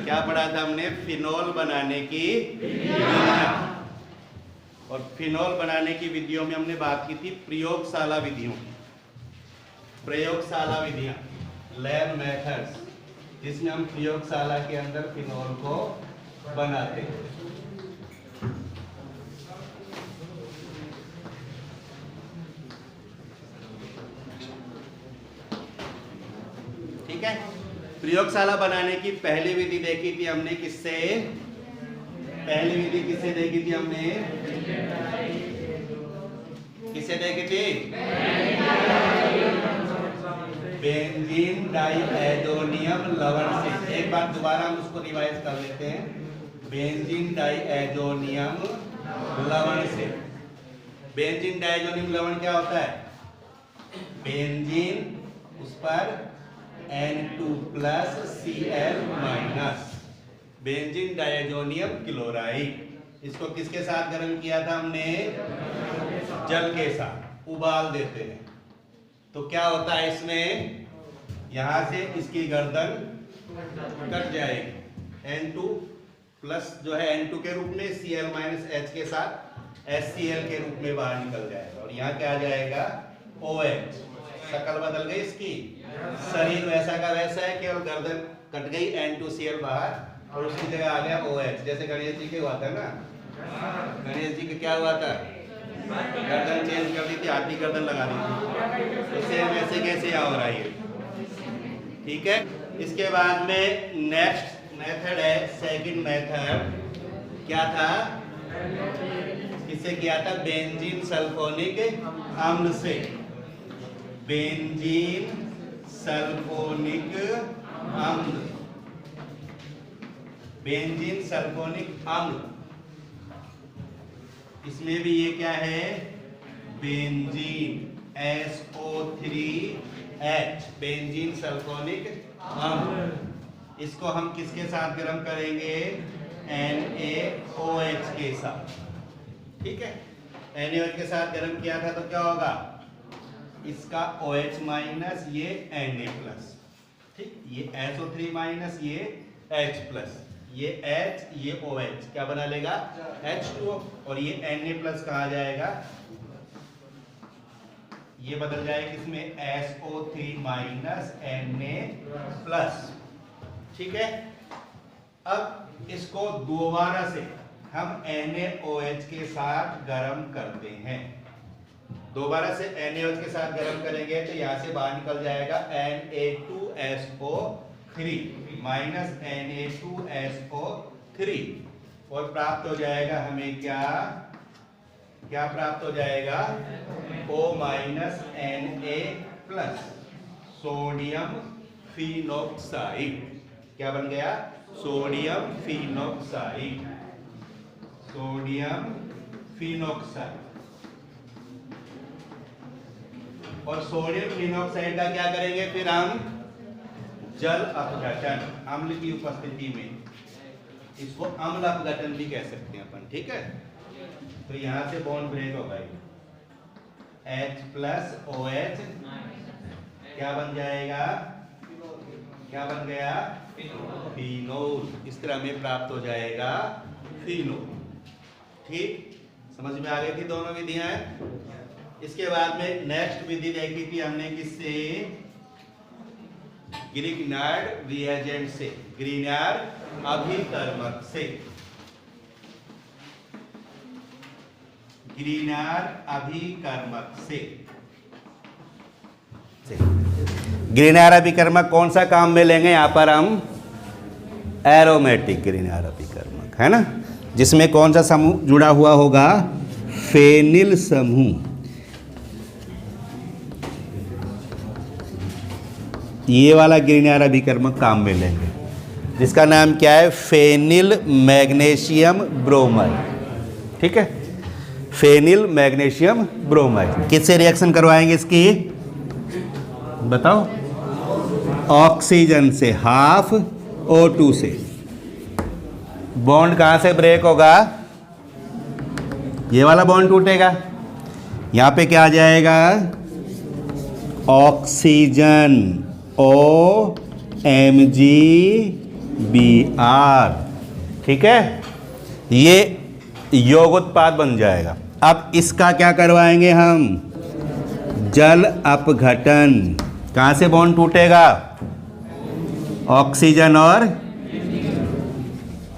क्या पढ़ा था हमने? फिनोल बनाने की विधियां। और फिनोल बनाने की विधियों में हमने बात की थी प्रयोगशाला विधियों की। प्रयोगशाला विधियां, लैब मेथड्स, जिसमें हम प्रयोगशाला के अंदर फिनोल को बनाते हैं। ठीक है। प्रयोगशाला बनाने की पहली विधि देखी थी हमने किससे? पहली विधि किससे देखी थी हमने? किससे देखी थी? बेंजीन डाइएजोनियम लवण से। एक बार दोबारा हम उसको रिवाइज कर लेते हैं। बेंजीन डाइएजोनियम लवण से। बेंजीन डाइएजोनियम लवण क्या होता है? बेंजीन, उस पर N2+Cl-, बेंजीन डाइएजोनियम क्लोराइड। इसको किसके साथ गर्म किया था हमने? जल के साथ उबाल देते हैं। तो क्या होता है इसमें? यहां से इसकी गर्दन कट जाएगी। N2+ जो है N2 के रूप में, Cl-H के साथ HCl के रूप में बाहर निकल जाएगा। और यहाँ क्या आ जाएगा? OH। शक्ल बदल गई इसकी, शरीर वैसा का वैसा है, केवल गर्दन कट गई, N2Cl बाहर, और उसकी जगह आ गया OH। जैसे गणेश जी के हुआ था ना, गणेश जी के क्या हुआ था? गर्दन चेंज कर दी थी, आधी गर्दन लगा दी थी। इसे वैसे कैसे यहाँ हो रहा है? ठीक है। इसके बाद में नेक्स्ट मेथड है, सेकंड मेथड क्या था? किससे किया था? बेंजीन सल्फोनिक अम्ल से। बेंजीन सल्फोनिक अम्ल, बेंजीन सल्फोनिक अम्ल। इसमें भी ये क्या है? बेंजीन SO3H, बेंजीन सल्फोनिक अम्ल। इसको हम किसके साथ गर्म करेंगे? NaOH के साथ। ठीक है। NaOH के साथ गर्म किया था तो क्या होगा? इसका OH-, ये Na+, ठीक, ये SO3-, ये H+, ये H, ये OH क्या बना लेगा? H2O। और ये Na+ कहाँ जाएगा? ये बदल जाएगा किसमें? SO3-, Na+। ठीक है। अब इसको दोबारा से हम NaOH के साथ गर्म करते हैं। दोबारा से NaOH के साथ गर्म करेंगे तो यहाँ से बाहर निकल जाएगा Na2SO3 -Na2SO3, और प्राप्त हो जाएगा हमें क्या? क्या प्राप्त हो जाएगा? O-Na+, sodium phenoxide. क्या बन गया? Sodium phenoxide. Sodium phenoxide. और सोडियम फिनोक्साइड का क्या करेंगे फिर हम? जल अपघटन, अम्ल की उपस्थिति में। इसको अम्ल अपघटन भी कह सकते हैं अपन। ठीक है। तो यहां से बॉन्ड ब्रेक होगा, H+OH क्या बन जाएगा? क्या बन गया? फिनोल। इस तरह में प्राप्त हो जाएगा फिनोल। ठीक, समझ में आ गई थी दोनों विधियां। इसके बाद में नेक्स्ट विधि देखी थी हमने किससे? ग्रिग्नार्ड रिएजेंट से, ग्रिग्नार्ड अभिकर्मक से। ग्रिग्नार्ड अभिकर्मक से। ग्रिग्नार्ड अभिकर्मक कौन सा काम में लेंगे? यहाँ पर हम एरोमेटिक ग्रिग्नार्ड अभिकर्मक, है ना, जिसमें कौन सा समूह जुड़ा हुआ होगा? फेनिल समूह। ये वाला ग्रिग्नार्ड अभिकर्मक काम में लेंगे, जिसका नाम क्या है? Phenyl magnesium bromide. ठीक है। Phenyl magnesium bromide. किससे रिएक्शन करवाएंगे इसकी? बताओ। ऑक्सीजन से, हाफ O2 से। बॉन्ड कहाँ से ब्रेक होगा? ये वाला बॉन्ड टूटेगा। यहाँ पे क्या आ जाएगा? ऑक्सीजन OMg Br, ठीक है, ये यौग उत्पाद बन जाएगा। अब इसका क्या करवाएंगे हम, जल अपघटन। कहाँ से बॉन्ड टूटेगा, ऑक्सीजन और,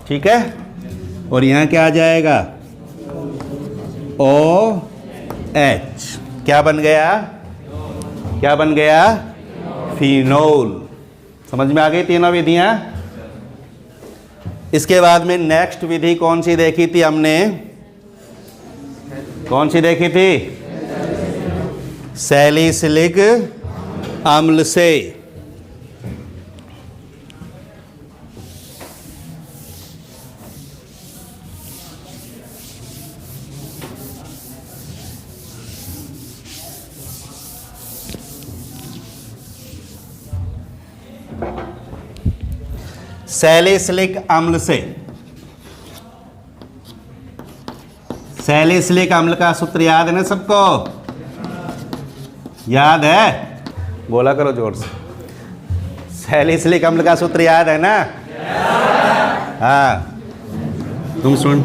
ठीक है, और यहाँ क्या आ जाएगा, OH। क्या बन गया, क्या बन गया, फिनोल। समझ में आ गई तीनों विधियां। इसके बाद में नेक्स्ट विधि कौन सी देखी थी हमने, कौन सी देखी थी, सैलिसिलिक अम्ल से। सैलिसिलिक अम्ल से, सैलिसिलिक अम्ल का सूत्र याद है ना सबको, याद है, बोला करो जोर से, सैलिसिलिक अम्ल का सूत्र याद है ना, हाँ तुम सुन,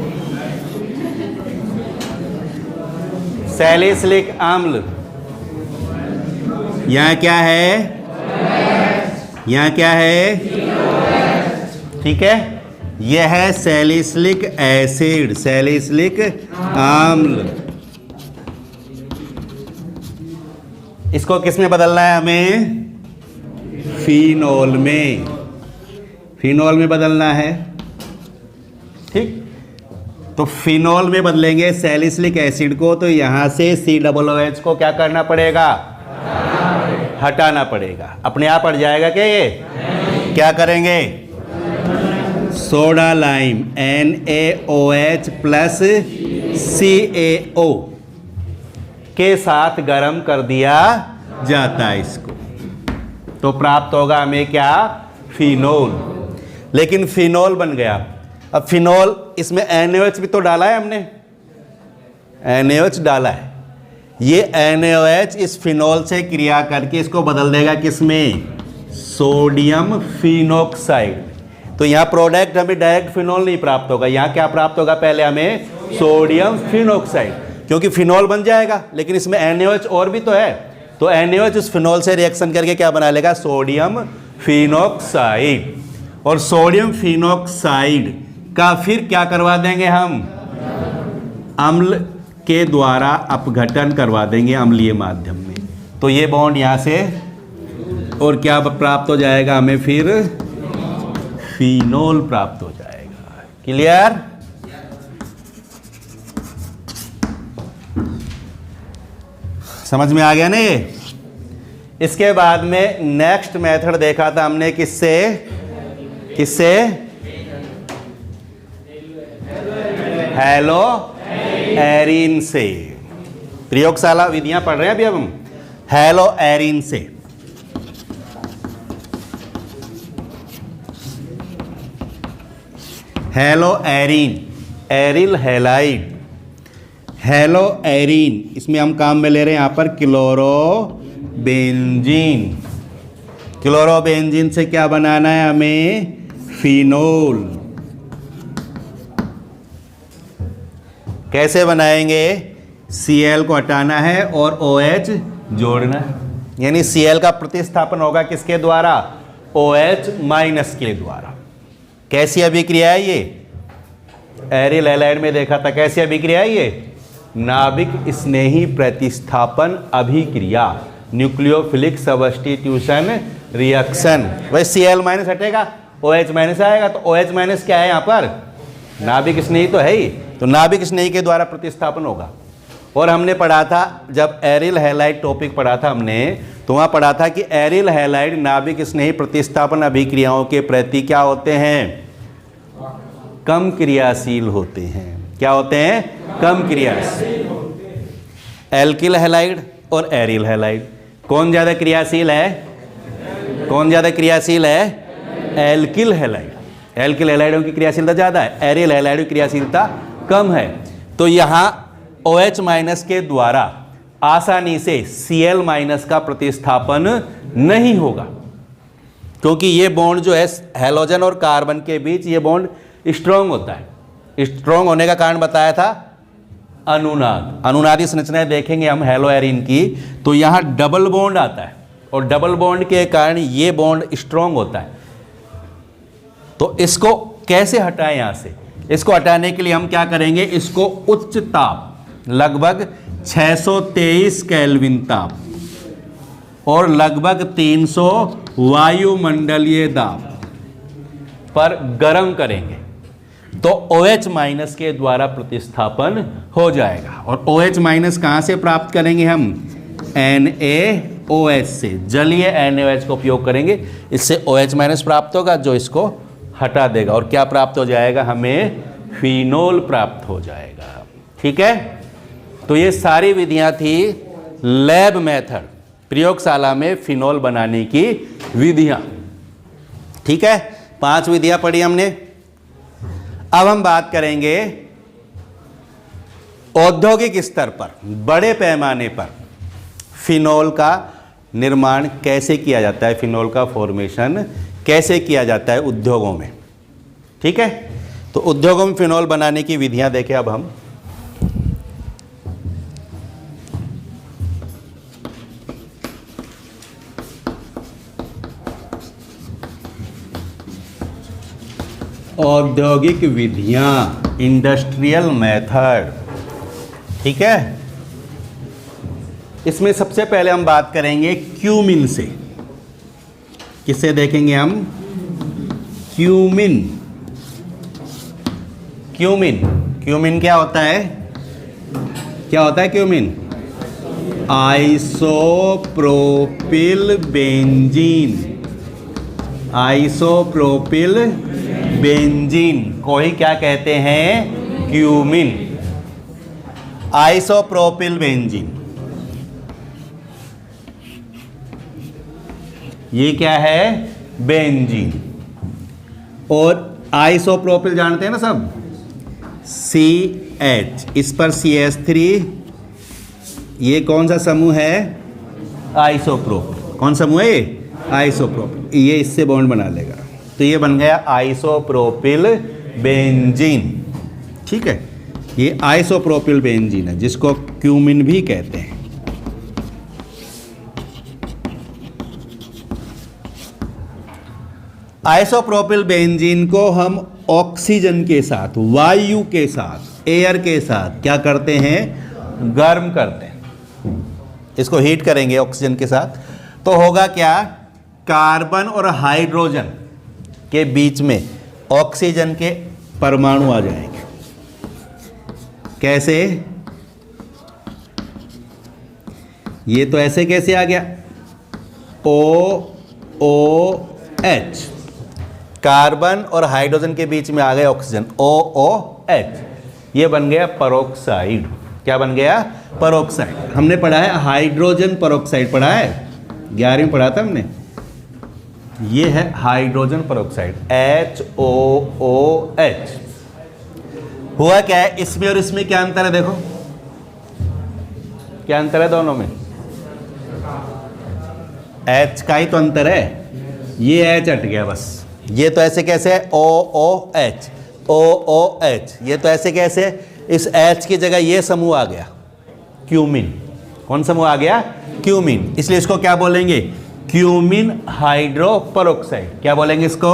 सैलिसिलिक अम्ल, यहाँ क्या है, यहाँ क्या है, ठीक है, यह है सैलिसिलिक एसिड, सैलिसिलिक अम्ल। इसको किस में बदलना है हमें, फिनोल में, फिनोल में बदलना है, ठीक। तो फिनोल में बदलेंगे सैलिसिलिक एसिड को, तो यहां से COOH को क्या करना पड़ेगा, हटाना पड़ेगा। अपने आप हट जाएगा क्या ये, क्या करेंगे, soda lime NaOH plus CaO के साथ गर्म कर दिया जाता है इसको, तो प्राप्त होगा हमें क्या, फिनोल। लेकिन फिनोल बन गया। अब फिनोल, इसमें NaOH भी तो डाला है हमने, NaOH डाला है, ये NaOH इस फिनोल से क्रिया करके इसको बदल देगा किसमें, सोडियम फिनोक्साइड। तो यहाँ प्रोडक्ट हमें डायरेक्ट फिनोल नहीं प्राप्त होगा, यहाँ क्या प्राप्त होगा, पहले हमें सोडियम फिनोक्साइड, क्योंकि फिनोल बन जाएगा, लेकिन इसमें NaOH और भी तो है, तो NaOH उस फिनोल से रिएक्शन करके क्या बना लेगा, सोडियम फिनोक्साइड। और सोडियम फिनोक्साइड का फिर क्या करवा देंगे हम, अम्ल के द्वारा अपघटन करवा देंगे अम्लीय माध्यम में। तो ये बॉन्ड यहाँ से, और क्या प्राप्त हो जाएगा हमें, फिर फिनोल प्राप्त हो जाएगा। क्लियर, समझ में आ गया ना ये। इसके बाद में नेक्स्ट मेथड देखा था हमने, किससे, किससे, हेलो एरिन से। प्रयोगशाला विधियां पढ़ रहे हैं अभी अब हम, हेलो एरिन से। Hello Erin, aryl halide, hello Erin, इसमें हम काम में ले रहे हैं यहाँ पर क्लोरोबेंजीन। क्लोरोबेंजीन से क्या बनाना है हमें, फिनोल। कैसे बनाएंगे, Cl को हटाना है और OH जोड़ना है, यानी Cl का प्रतिस्थापन होगा किसके द्वारा, OH माइनस के द्वारा। कैसी अभिक्रिया है ये, एरिल हैलाइड में देखा था, कैसी अभिक्रिया है ये, नाभिक स्नेही प्रतिस्थापन अभिक्रिया, न्यूक्लियोफिलिक सब्स्टिट्यूशन रिएक्शन। वही Cl माइनस हटेगा, OH माइनस आएगा, तो OH माइनस क्या है यहाँ पर, नाभिक स्नेही तो है ही, तो नाभिक स्नेही के द्वारा प्रतिस्थापन होगा। और हमने पढ़ा था, जब एरिल हैलाइड टॉपिक पढ़ा था हमने, तो वहाँ पढ़ा था कि एरिल हैलाइड नाभिक स्नेही प्रतिस्थापन अभिक्रियाओं के प्रति क्या होते हैं, कम क्रियाशील होते हैं। क्या होते हैं, कम क्रियाशील। एल्किल हैलाइड और एरिल हैलाइड, कौन ज़्यादा क्रियाशील है, कौन ज़्यादा क्रियाशील है, एल्किल हैलाइड। एल्किल हैलाइडों की क्रियाशीलता ज़्यादा है, एरिल हैलाइडों की क्रियाशीलता कम है। तो यहाँ OH माइनस के द्वारा आसानी से Cl माइनस का प्रतिस्थापन नहीं होगा। क्योंकि ये बॉन्ड जो है हैलोजन और कार्बन के बीच ये बॉन्ड स्ट्रॉन्ग होता है। स्ट्रॉन्ग होने का कारण बताया था अनुनाद। अनुनादी संरचनाएं देखेंगे हम हैलो एरिन की, तो यहाँ डबल बॉन्ड आता है और डबल बॉन्ड के कारण ये बॉन्ड स्ट्रॉन्ग होता है। तो इसको कैसे हटाएं यहाँ से? इसको हटाने के लिए हम क्या करेंगे, इसको उच्च ताप लगभग 623 केल्विन ताप और लगभग 300 वायुमंडलीय दाब पर गर्म करेंगे तो OH माइनस के द्वारा प्रतिस्थापन हो जाएगा। और OH माइनस कहाँ से प्राप्त करेंगे हम? NaOH से, जलीय NaOH का उपयोग करेंगे, इससे OH माइनस प्राप्त होगा जो इसको हटा देगा और क्या प्राप्त हो जाएगा? हमें फिनोल प्राप्त हो जाएगा। ठीक है, तो ये सारी विधियां थी लैब मेथड, प्रयोगशाला में फिनोल बनाने की विधियां। ठीक है, 5 विधियां पढ़ी हमने। अब हम बात करेंगे औद्योगिक स्तर पर, बड़े पैमाने पर फिनोल का निर्माण कैसे किया जाता है, फिनोल का फॉर्मेशन कैसे किया जाता है उद्योगों में। ठीक है, तो उद्योगों में फिनोल बनाने की विधियां देखें अब हम। औद्योगिक विधियां, इंडस्ट्रियल मेथड। ठीक है, इसमें सबसे पहले हम बात करेंगे क्यूमिन से। किससे देखेंगे हम? क्यूमिन। क्यूमिन, क्यूमिन क्या होता है? क्या होता है cumin? Isopropyl benzene. Isopropyl benzene को ही क्या कहते हैं? क्यूमिन। आइसोप्रोपिल बेंजीन, ये क्या है? बेंजीन। और आइसोप्रोपिल जानते हैं ना सब, CH, इस पर CH3, ये कौन सा समूह है? आइसोप्रोपिल। कौन समूह है ये? आइसोप्रोपिल। ये इससे बॉन्ड बना लेगा तो ये बन गया आइसोप्रोपिल बेंजीन। ठीक है, ये आइसोप्रोपिल बेंजीन है जिसको क्यूमिन भी कहते हैं। आइसोप्रोपिल बेंजीन को हम ऑक्सीजन के साथ, वायु के साथ, एयर के साथ क्या करते हैं? गर्म करते हैं। इसको हीट करेंगे ऑक्सीजन के साथ तो होगा क्या? कार्बन और हाइड्रोजन के बीच में ऑक्सीजन के परमाणु आ जाएंगे। कैसे? ये तो ऐसे कैसे आ गया? OOH, कार्बन और हाइड्रोजन के बीच में आ गया ऑक्सीजन, OOH, ये बन गया परोक्साइड। क्या बन गया? परोक्साइड। हमने पढ़ा है हाइड्रोजन परोक्साइड, पढ़ा है 11वीं में पढ़ा था हमने। ये है हाइड्रोजन परोक्साइड, HOOH। हुआ क्या है इसमें और इसमें? क्या अंतर है? देखो क्या अंतर है दोनों में? H का ही तो अंतर है, ये H हट गया बस। ये तो ऐसे कैसे है? OOH, OOH। ये तो ऐसे कैसे? इस H की जगह ये समूह आ गया, क्यूमिन। कौन समूह आ गया? क्यूमिन। इसलिए इसको क्या बोलेंगे? Cumin hydro peroxide. क्या बोलेंगे इसको?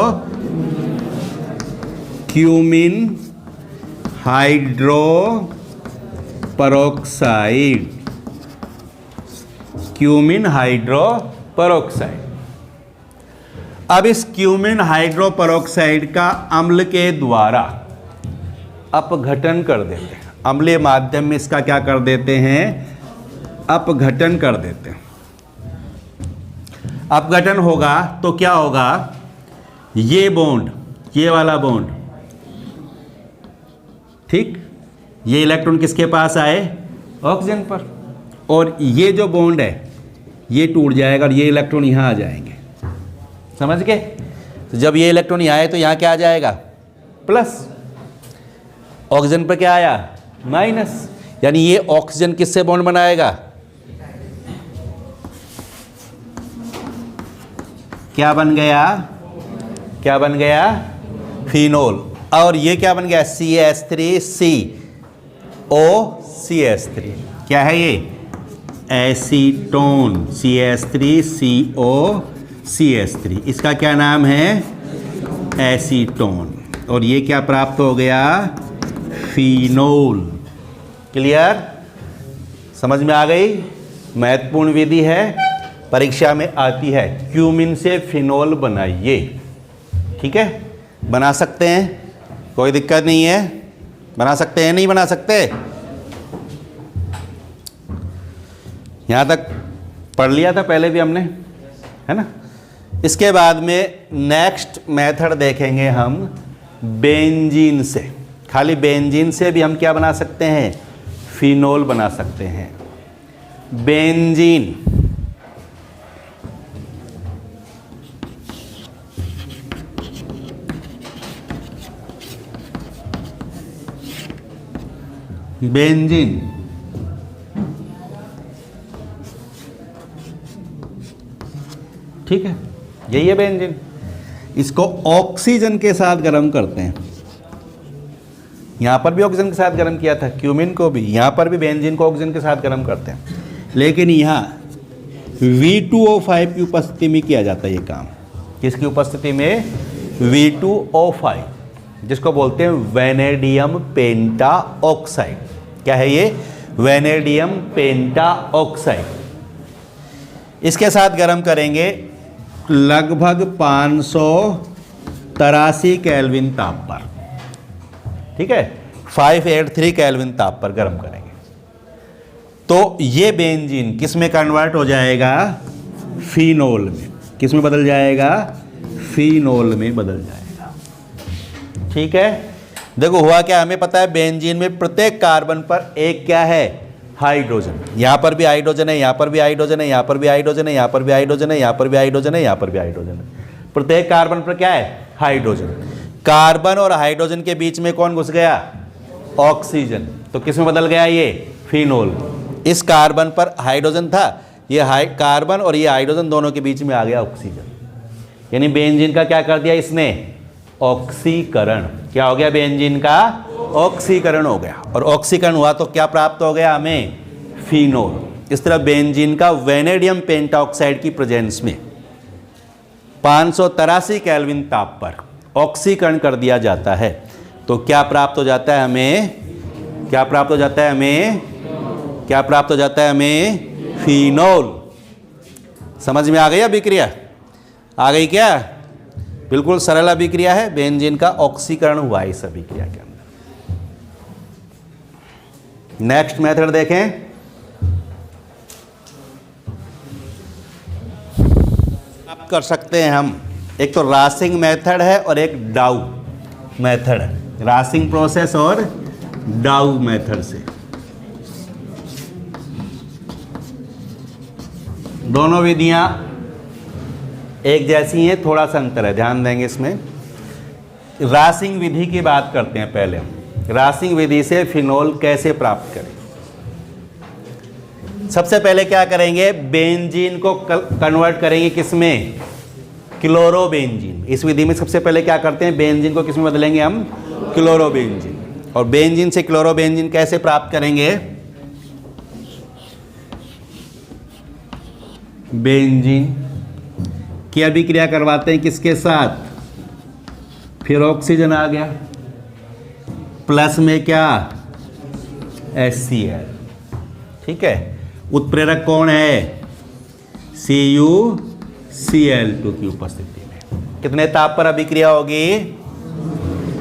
Cumin hydro peroxide. Cumin hydro peroxide. अब इस क्यूमिन हाइड्रो परोक्साइड का अम्ल के द्वारा अपघटन कर देते हैं। अम्लीय माध्यम में इसका क्या कर देते हैं? अपघटन कर देते हैं। अपघटन होगा तो क्या होगा? ये बॉन्ड, ये वाला बॉन्ड, ठीक, ये इलेक्ट्रॉन किसके पास आए? ऑक्सीजन पर। और ये जो बॉन्ड है ये टूट जाएगा और ये इलेक्ट्रॉन यहाँ आ जाएंगे। समझ गए? तो जब ये इलेक्ट्रॉन यहाँ आए तो यहाँ क्या आ जाएगा? प्लस। ऑक्सीजन पर क्या आया? माइनस। यानी ये ऑक्सीजन किससे बॉन्ड बनाएगा? क्या बन गया, क्या बन गया, फिनोल। और ये क्या बन गया, CH3COCH3। क्या है ये, एसीटोन, CH3COCH3। इसका क्या नाम है, एसीटोन। और ये क्या प्राप्त हो गया, फिनोल। क्लियर, समझ में आ गई। महत्वपूर्ण विधि है, परीक्षा में आती है। क्यूमिन से फिनोल बनाइए, ठीक है, बना सकते हैं, कोई दिक्कत नहीं है, बना सकते हैं, नहीं बना सकते। यहां तक पढ़ लिया था पहले भी हमने, है ना। इसके बाद में नेक्स्ट मेथड देखेंगे हम बेंजीन से। खाली बेंजीन से भी हम क्या बना सकते हैं, फिनोल बना सकते हैं। बेंजीन, बेंजीन ठीक है, यही है बेंजीन। इसको ऑक्सीजन के साथ गर्म करते हैं। यहां पर भी ऑक्सीजन के साथ गर्म किया था, क्यूमिन को भी, यहां पर भी बेंजीन को ऑक्सीजन के साथ गर्म करते हैं। लेकिन यहां V2O5 की उपस्थिति में किया जाता है ये काम। किसकी उपस्थिति में, V2O5, जिसको बोलते हैं वेनेडियम पेंटा ऑक्साइड। क्या है ये, वेनेडियम पेंटा ऑक्साइड। इसके साथ गर्म करेंगे लगभग 583 केल्विन ताप पर, ठीक है, 583 केल्विन ताप पर गर्म करेंगे। तो ये बेंजीन किस में कन्वर्ट हो जाएगा, फिनोल में। किस में बदल जाएगा, फिनोल में बदल जाएगा, ठीक है। देखो हुआ क्या, हमें पता है बेंजीन में प्रत्येक कार्बन पर एक क्या है, हाइड्रोजन। यहां पर भी हाइड्रोजन है, यहां पर भी हाइड्रोजन है, यहां पर भी हाइड्रोजन है, यहां पर भी हाइड्रोजन है, यहां पर भी हाइड्रोजन है, यहां पर भी हाइड्रोजन है। प्रत्येक कार्बन पर क्या है, हाइड्रोजन। कार्बन और हाइड्रोजन के बीच में कौन घुस गया, ऑक्सीजन। तो किस में बदल गया ये, फिनोल। इस कार्बन पर हाइड्रोजन था, ये कार्बन और ये हाइड्रोजन दोनों के बीच में आ गया ऑक्सीजन। यानी बेंजीन का क्या कर दिया इसने, ऑक्सीकरण। क्या हो गया, बेंजीन का ऑक्सीकरण हो गया। और ऑक्सीकरण हुआ तो क्या प्राप्त हो गया हमें, फिनोल। इस तरह बेंजीन का वेनेडियम पेंटाऑक्साइड की प्रेजेंस में 583 केल्विन ताप पर ऑक्सीकरण कर दिया जाता है तो क्या प्राप्त हो जाता है हमें, क्या प्राप्त हो जाता है हमें, क्या प्राप्त हो जाता है हमें, फिनोल। समझ में आ गई अभिक्रिया, आ गई क्या। बिल्कुल सरल अभिक्रिया है, बेंजीन का ऑक्सीकरण हुआ इस अभिक्रिया के अंदर। नेक्स्ट मेथड देखें, आप कर सकते हैं हम, एक तो रासिंग मेथड है और एक डाउ मेथड है। रासिंग प्रोसेस और डाउ मेथड से दोनों विधियां एक जैसी हैं, थोड़ा सा अंतर है, ध्यान देंगे इसमें। रासिंग विधि की बात करते हैं पहले हम। रासिंग विधि से फिनोल कैसे प्राप्त करें। सबसे पहले क्या करेंगे, बेंजीन को कन्वर्ट करेंगे किसमें, क्लोरोबेंजीन। इस विधि में सबसे पहले क्या करते हैं, बेंजीन को किसमें बदलेंगे हम, क्लोरोबेंजीन। और बेंजीन से क्लोरोबेंजीन कैसे प्राप्त करेंगे, बेंजीन की अभिक्रिया करवाते हैं किसके साथ, फिर ऑक्सीजन आ गया, प्लस में क्या, HCl, ठीक है। उत्प्रेरक कौन है, CuCl2 की उपस्थिति में कितने ताप पर अभिक्रिया होगी,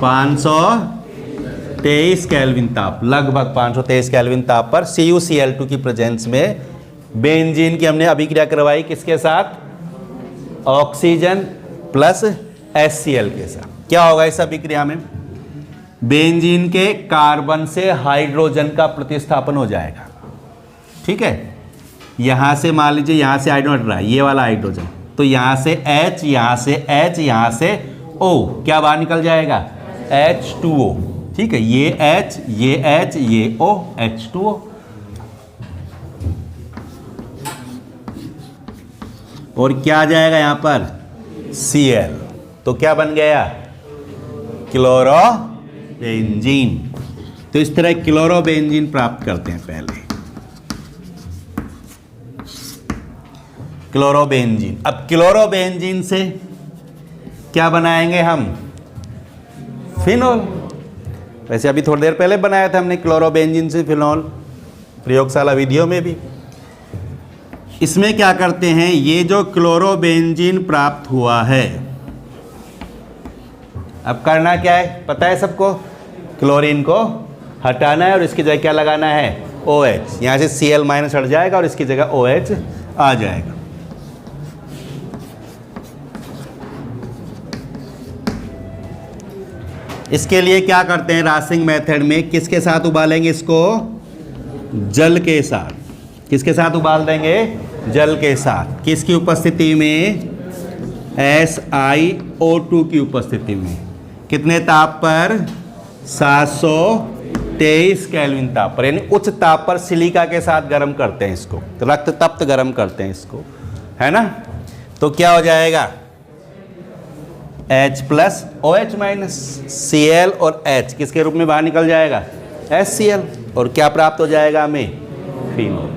523 केल्विन ताप, लगभग 523 केल्विन ताप पर CuCl2 की प्रेजेंस में बेंजीन की हमने अभिक्रिया करवाई किसके साथ, ऑक्सीजन प्लस HCl के साथ। क्या होगा इस अभिक्रिया में, बेंजीन के कार्बन से हाइड्रोजन का प्रतिस्थापन हो जाएगा, ठीक है। यहां से मान लीजिए, यहां से हाइड्रोजन हट रहा है, ये वाला हाइड्रोजन, तो यहां से H, यहां से H, यहां से O, क्या बाहर निकल जाएगा, H2O, ठीक है। ये H, ये H, ये O, H2O। और क्या आ जाएगा यहां पर, Cl, तो क्या बन गया? क्लोरोबेंजीन। तो इस तरह क्लोरोबेंजीन प्राप्त करते हैं पहले, क्लोरोबेंजीन। अब क्लोरोबेंजीन से क्या बनाएंगे हम? फिनोल। वैसे अभी थोड़ी देर पहले बनाया था हमने क्लोरोबेंजीन से फिनोल, प्रयोगशाला विधियों में भी। इसमें क्या करते हैं, ये जो क्लोरोबेंजीन प्राप्त हुआ है, अब करना क्या है पता है सबको? क्लोरीन को हटाना है और इसकी जगह क्या लगाना है? OH। यहाँ से Cl माइनस हट जाएगा और इसकी जगह OH आ जाएगा। इसके लिए क्या करते हैं रासिंग मेथड में, किसके साथ उबालेंगे इसको? जल के साथ। किसके साथ उबाल देंगे? जल के साथ। किसकी उपस्थिति में? SiO2 की उपस्थिति में। कितने ताप पर? 723 केल्विन ताप पर, यानी उच्च ताप पर सिलिका के साथ गर्म करते हैं इसको, रक्त तप्त गर्म करते हैं इसको, है ना? तो क्या हो जाएगा? H plus OH minus, Cl और H किसके रूप में बाहर निकल जाएगा? HCl। और क्या प्राप्त हो जाएगा हमें? फिनोल।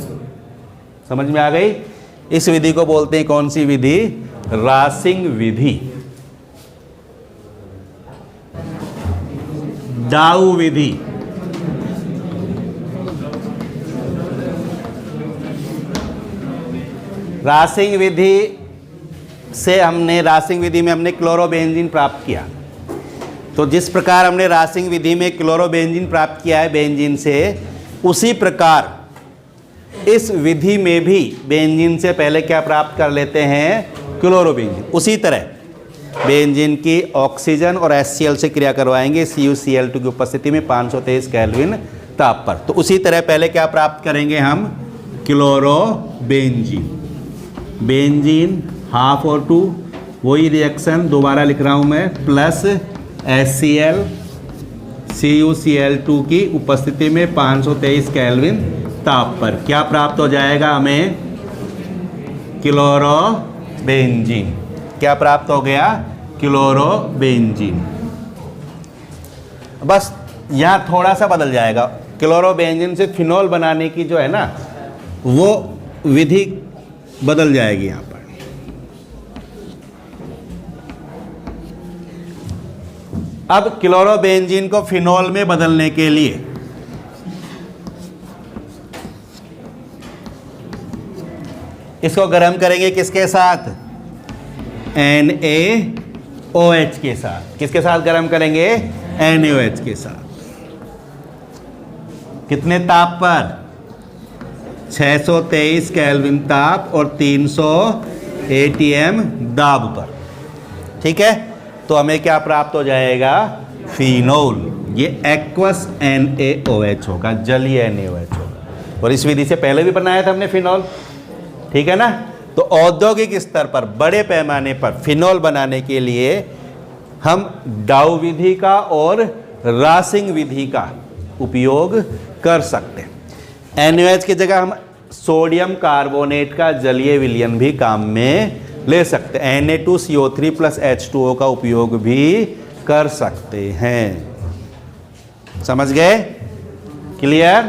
समझ में आ गई? इस विधि को बोलते हैं कौन सी विधि? रासिंग विधि, डाउ विधि। रासिंग विधि से रासिंग विधि में हमने क्लोरोबेंजीन प्राप्त किया। तो जिस प्रकार हमने रासिंग विधि में क्लोरोबेंजीन प्राप्त किया है बेंजीन से, उसी प्रकार इस विधि में भी बेंजीन से पहले क्या प्राप्त कर लेते हैं? क्लोरोबेंजीन। उसी तरह बेंजीन की ऑक्सीजन और HCl से क्रिया करवाएंगे CuCl2 की उपस्थिति में 523 केल्विन ताप पर। तो उसी तरह पहले क्या प्राप्त करेंगे हम? क्लोरोबेंजीन। बेंजीन हाफ और 2, वही रिएक्शन दोबारा लिख रहा हूं मैं, प्लस HCl CuCl2 की उपस्थिति में 523 केल्विन ताप पर क्या प्राप्त हो जाएगा हमें? क्लोरोबेंजीन। क्या प्राप्त हो गया? क्लोरोबेंजीन। बस यहाँ थोड़ा सा बदल जाएगा, क्लोरोबेंजीन से फिनोल बनाने की जो है ना, वो विधि बदल जाएगी यहाँ पर। अब क्लोरोबेंजीन को फिनोल में बदलने के लिए इसको गर्म करेंगे किसके साथ? NaOH के साथ। किसके साथ गर्म करेंगे? NaOH के साथ। कितने ताप पर? 623 केल्विन ताप और 300 atm दाब पर। ठीक है, तो हमें क्या प्राप्त हो जाएगा? फिनोल। ये एक्वस NaOH होगा, जलीय NaOH होगा। और इस विधि से पहले भी बनाया था हमने फिनोल, ठीक है ना? तो औद्योगिक स्तर पर बड़े पैमाने पर फिनोल बनाने के लिए हम डाउ विधि का और रासिंग विधि का उपयोग कर सकते हैं। NaOH की जगह हम सोडियम कार्बोनेट का जलीय विलयन भी काम में ले सकते हैं। Na2CO3 प्लस H2O का उपयोग भी कर सकते हैं। समझ गए? क्लियर?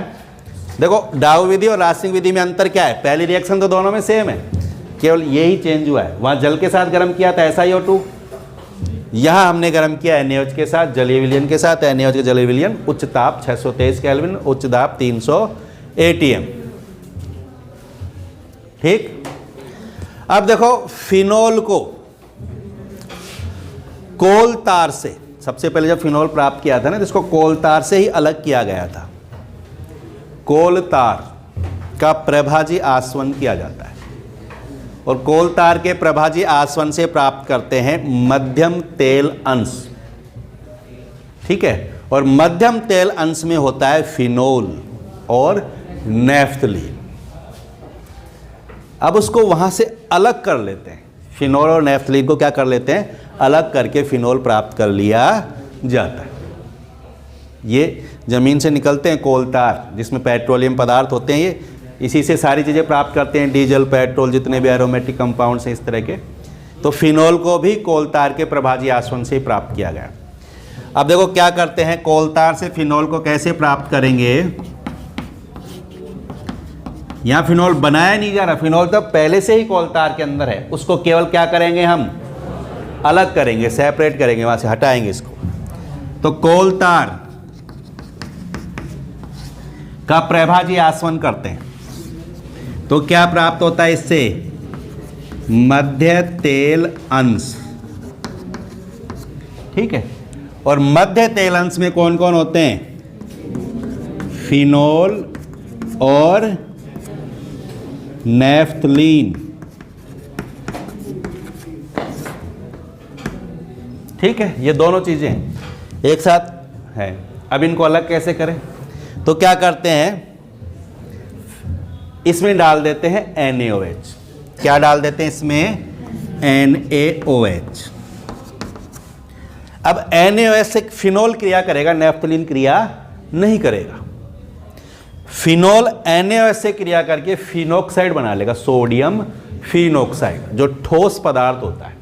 देखो, डाउ विधि और रासिंग विधि में अंतर क्या है? पहली रिएक्शन तो दोनों में सेम है, केवल यही चेंज हुआ है। वहां जल के साथ गर्म किया था SiO2, यहां हमने गर्म किया NaOH के साथ, जलीय विलयन के साथ। NaOH के जलीय विलयन उच्च ताप 623 केल्विन, उच्च दाब 300 atm। ठीक। अब देखो, फिनोल को कोल तार से, सबसे पहले जब फिनोल प्राप्त किया था ना, जिसको कोल तार से ही अलग किया गया था। कोल तार का प्रभाजी आसवन किया जाता है और कोल तार के प्रभाजी आसवन से प्राप्त करते हैं मध्यम तेल अंश। ठीक है, और मध्यम तेल अंश में होता है फिनोल और नेफ्थलीन। अब उसको वहां से अलग कर लेते हैं, फिनोल और नेफ्थलीन को क्या कर लेते हैं? अलग करके फिनोल प्राप्त कर लिया जाता है। ये जमीन से निकलते हैं कोल तार, जिसमें पेट्रोलियम पदार्थ होते हैं। ये इसी से सारी चीज़ें प्राप्त करते हैं, डीजल, पेट्रोल, जितने भी एरोमेटिक कंपाउंड्स हैं इस तरह के, तो फिनोल को भी कोलतार के प्रभाजी आसवन से प्राप्त किया गया। अब देखो क्या करते हैं, कोलतार से फिनोल को कैसे प्राप्त करेंगे। यहां फिनोल बनाया नहीं जा रहा, फिनोल तो पहले से ही कोलतार के अंदर है, उसको केवल क्या करेंगे, हम अलग करेंगे, सेपरेट करेंगे, वहां से हटाएंगे इसको। तो कोलतार का प्रभाजी आसवन करते हैं तो क्या प्राप्त होता है इससे, मध्य तेल अंश। ठीक है, और मध्य तेल अंश में कौन कौन होते हैं, फिनोल और नेफ्थलीन। ठीक है, ये दोनों चीजें एक साथ है। अब इनको अलग कैसे करें, तो क्या करते हैं, इसमें डाल देते हैं NaOH। क्या डाल देते हैं इसमें, NaOH। अब NaOH से फिनोल क्रिया करेगा, नेफ्थलीन क्रिया नहीं करेगा। फिनोल NaOH से क्रिया करके फिनोक्साइड बना लेगा, सोडियम फिनोक्साइड, जो ठोस पदार्थ होता है।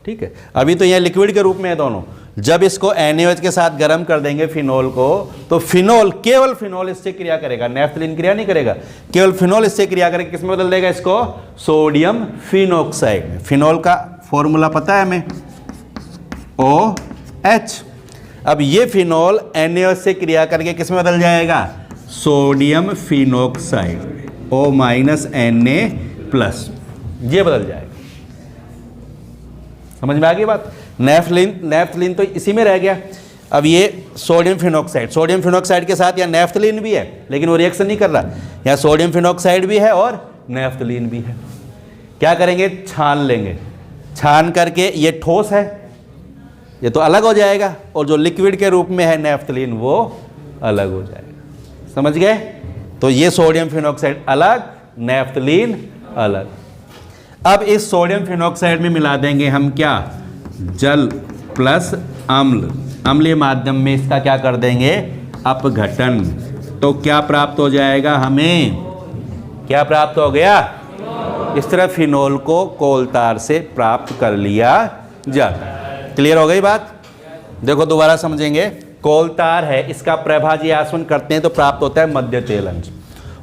ठीक है, अभी तो यह लिक्विड के रूप में है दोनों। जब इसको NaOH के साथ गर्म कर देंगे फिनोल को, तो फिनोल, केवल फिनोल इससे क्रिया करेगा, नेफ्थलीन क्रिया नहीं करेगा, केवल फिनोल इससे क्रिया करेगा। किसमें बदल देगा इसको, सोडियम फिनोक्साइड में। फिनोल का फॉर्मूला पता है हमें, OH। अब ये फिनोल NaOH से क्रिया करके किसमें बदल जाएगा, सोडियम फिनोक्साइड, O- Na+, ये बदल जाएगा। समझ में आ गई बात। नेफ्थलीन तो इसी में रह गया। अब ये सोडियम फिनोक्साइड के साथ या नेफ्थलीन भी है, लेकिन वो रिएक्शन नहीं कर रहा। यहाँ सोडियम फिनोक्साइड भी है और नेफ्थलीन भी है। क्या करेंगे, छान लेंगे, छान करके ये ठोस है, ये तो अलग हो जाएगा, और जो लिक्विड के रूप में है नेफ्थलीन, वो अलग हो जाएगा। समझ गए। तो ये सोडियम फिनोक्साइड अलग, नेफ्थलीन अलग। अब इस सोडियम फिनोक्साइड में मिला देंगे हम क्या, जल प्लस अम्ल। अम्लीय माध्यम में इसका क्या कर देंगे, अपघटन। तो क्या प्राप्त हो जाएगा हमें, क्या प्राप्त हो गया, इस तरह फिनोल को कोलतार से प्राप्त कर लिया जाता है। क्लियर हो गई बात। देखो दोबारा समझेंगे। कोलतार है, इसका प्रभाजी आसवन करते हैं तो प्राप्त होता है मध्य तेल अंश,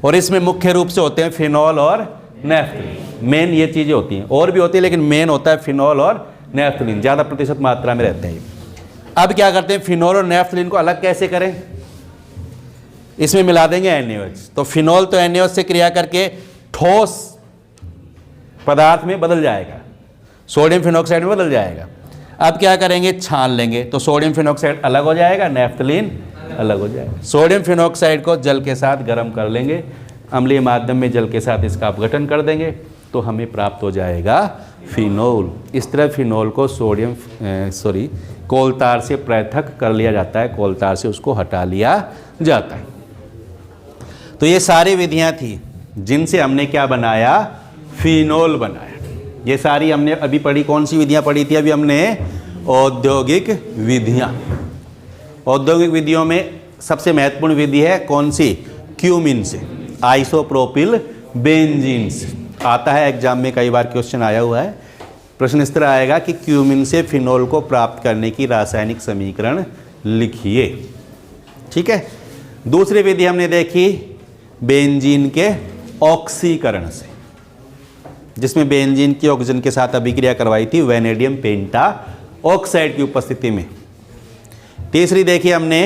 और इसमें मुख्य रूप से होते हैं फिनोल और नेफ्थलीन। मेन ये चीजें होती हैं, और भी होती है, लेकिन मेन होता है फिनोल और नेफ्थलीन, ज़्यादा प्रतिशत मात्रा में रहते हैं। अब क्या करते हैं, फिनोल और नेफ्थलीन को अलग कैसे करें, इसमें मिला देंगे NaOH। तो फिनोल तो NaOH से क्रिया करके ठोस पदार्थ में बदल जाएगा, सोडियम फिनोक्साइड में बदल जाएगा। अब क्या करेंगे, छान लेंगे, तो सोडियम फिनोक्साइड अलग हो जाएगा, नेफ्थलीन अलग हो जाएगा। सोडियम फिनोक्साइड को जल के साथ गर्म कर लेंगे, अम्लीय माध्यम में जल के साथ इसका अपघटन कर देंगे, तो हमें प्राप्त हो जाएगा फिनोल। इस तरह फिनोल को कोलतार से पृथक कर लिया जाता है, कोलतार से उसको हटा लिया जाता है। तो ये सारी विधियां थी जिनसे हमने क्या बनाया, फिनोल बनाया। ये सारी हमने अभी पढ़ी, कौन सी विधियां पढ़ी थी अभी हमने, औद्योगिक विधियां। औद्योगिक विधियों में सबसे महत्वपूर्ण विधि है कौन सी, क्यूमिन से, आइसोप्रोपिल बेंजीन से। आता है एग्जाम में, कई बार क्वेश्चन आया हुआ है। प्रश्न इस तरह आएगा कि क्यूमिन से फिनोल को प्राप्त करने की रासायनिक समीकरण लिखिए। ठीक है। दूसरी विधि हमने देखी बेंजीन के ऑक्सीकरण से, जिसमें बेंजीन की ऑक्सीजन के साथ अभिक्रिया करवाई थी वैनेडियम पेंटा ऑक्साइड की उपस्थिति में। तीसरी देखी हमने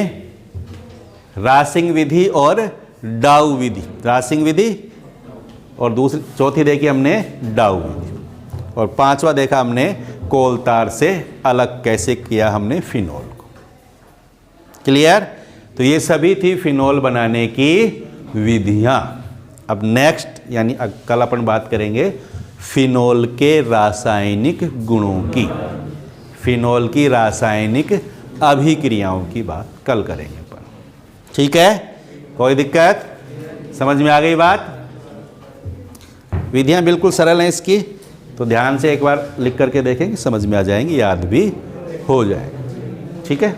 रासिंग विधि और डाउ विधि, रासिंग विधि, और दूसरी चौथी देखी हमने डाउ विधि, और पांचवा देखा हमने कोलतार से अलग कैसे किया हमने फिनोल को। क्लियर। तो ये सभी थी फिनोल बनाने की विधियां। अब नेक्स्ट यानी कल अपन बात करेंगे फिनोल के रासायनिक गुणों की, फिनोल की रासायनिक अभिक्रियाओं की बात कल करेंगे अपन। ठीक है, कोई दिक्कत, समझ में आ गई बात। विधियां बिल्कुल सरल हैं इसकी, तो ध्यान से एक बार लिख करके देखेंगे, समझ में आ जाएंगी, याद भी हो जाएगा। ठीक है।